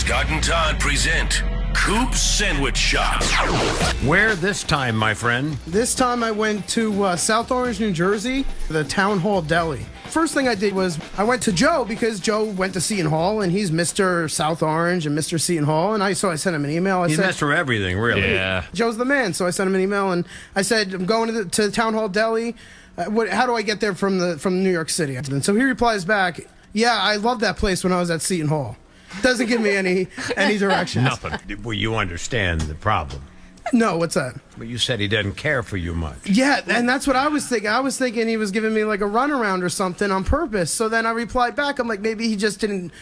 Scott and Todd present Coop's Sandwich Shop. Where this time, my friend? This time I went to South Orange, New Jersey, the Town Hall Deli. First thing I did was I went to Joe because Joe went to Seton Hall and he's Mr. South Orange and Mr. Seton Hall. And so I sent him an email. He's Mr. Everything, really. Yeah. Joe's the man. So I sent him an email and I said, I'm going to the Town Hall Deli. How do I get there from New York City? And so he replies back, yeah, I loved that place when I was at Seton Hall. Doesn't give me any directions. Nothing. Well, you understand the problem. No, what's that? But you said he doesn't care for you much. Yeah, and that's what I was thinking. I was thinking he was giving me like a runaround or something on purpose. So then I replied back. I'm like, maybe he just didn't,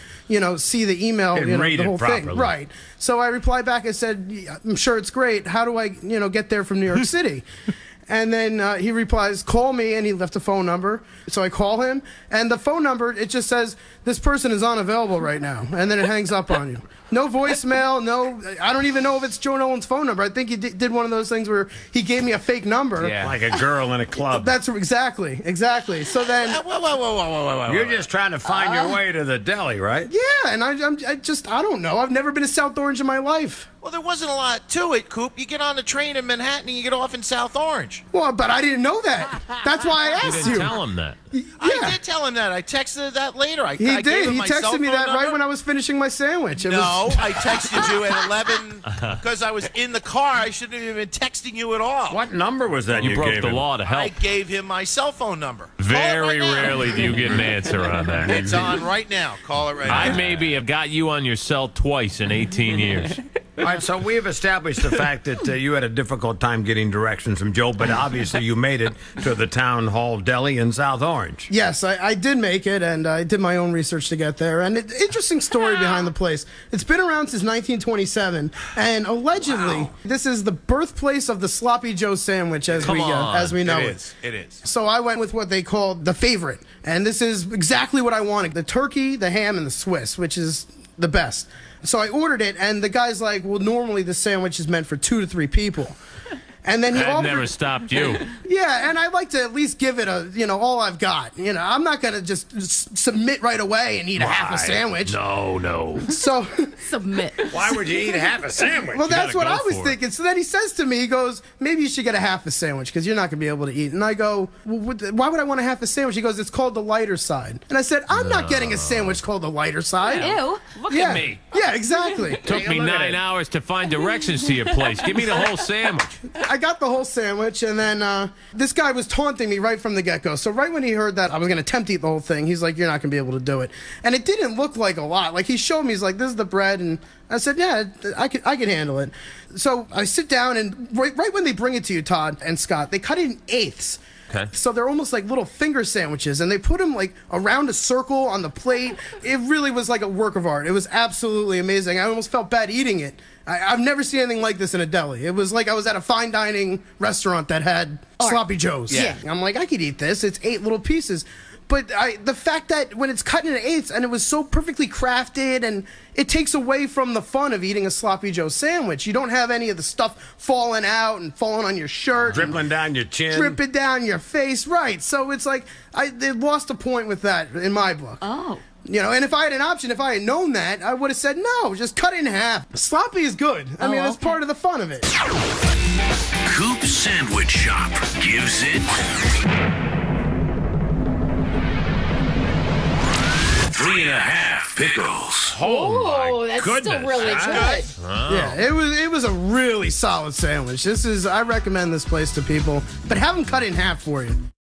see the email, Didn't read the whole it properly. thing. Right. So I replied back. I said, yeah, I'm sure it's great. How do I, get there from New York City? And then he replies, call me, and he left a phone number. So I call him, and the phone number, it just says, this person is unavailable right now. And then it hangs up on you. No voicemail, I don't even know if it's Joe Nolan's phone number. I think he did one of those things where he gave me a fake number. Yeah. Like a girl in a club. That's exactly. So then... Whoa. You're just trying to find your way to the deli, right? Yeah, and I don't know. I've never been to South Orange in my life. Well, there wasn't a lot to it, Coop. You get on the train in Manhattan and you get off in South Orange. Well, but I didn't know that. That's why I asked you. You didn't tell him that. Yeah. I did tell him that. I texted that later. I He gave did. him He my cell texted me phone that right number. when I was finishing my sandwich. No, I texted you at 11 because I was in the car. I shouldn't have even been texting you at all. What number was that You broke gave the him? law to I help. gave him my cell phone number. Very Call it right now. rarely do you get an answer on that. It's on right now. Call it right I now. maybe have got you on your cell twice in 18 years. All right, so we have established the fact that you had a difficult time getting directions from Joe, but obviously you made it to the Town Hall Deli in South Orange. Yes, I did make it, and I did my own research to get there. And interesting story behind the place. It's been around since 1927, and allegedly this is the birthplace of the Sloppy Joe sandwich as we know it. It is. So I went with what they called the favorite, and this is exactly what I wanted: the turkey, the ham, and the Swiss, which is the best. So I ordered it, and the guy's like, well, normally this sandwich is meant for 2 to 3 people. And then he That offered, never stopped you. yeah, and I'd like to at least give it all I've got. I'm not going to just submit right away and eat a half a sandwich. No. So, Submit. Why would you eat a half a sandwich? well, that's gotta what go I was for it. thinking. So then he says to me, he goes, maybe you should get a half a sandwich because you're not going to be able to eat. And I go, well, why would I want a half a sandwich? He goes, it's called the lighter side. And I said, I'm not getting a sandwich called the lighter side. Ew. Look Yeah. at me. Yeah, exactly. Took me Look at 9 it. hours to find directions to your place. Give me the whole sandwich. I got the whole sandwich, and then this guy was taunting me right from the get-go. So right when he heard that I was going to attempt to eat the whole thing, he's like, you're not going to be able to do it. And it didn't look like a lot. Like, he showed me, he's like, this is the bread, and I said, yeah, I could handle it. So I sit down, and right when they bring it to you, Todd and Scott, they cut it in eighths. Okay. So they're almost like little finger sandwiches, and they put them like around a circle on the plate. It really was like a work of art. It was absolutely amazing. I almost felt bad eating it. I've never seen anything like this in a deli. It was like I was at a fine dining restaurant that had sloppy joes. Yeah. I'm like, I could eat this. It's 8 little pieces. But the fact that when it's cut into eighths and it was so perfectly crafted, and it takes away from the fun of eating a sloppy Joe sandwich. You don't have any of the stuff falling out and falling on your shirt. Dribbling down your chin. Dripping down your face, right. So it's like, they lost a point with that in my book. Oh. And if I had an option, if I had known that, I would have said, no, just cut it in half. Sloppy is good. I mean, that's okay. part of the fun of it. Coop's Sandwich Shop gives it 3.5 pickles. Oh, that's goodness. still really good. Yeah, it was a really solid sandwich. I recommend this place to people, but have them cut it in half for you.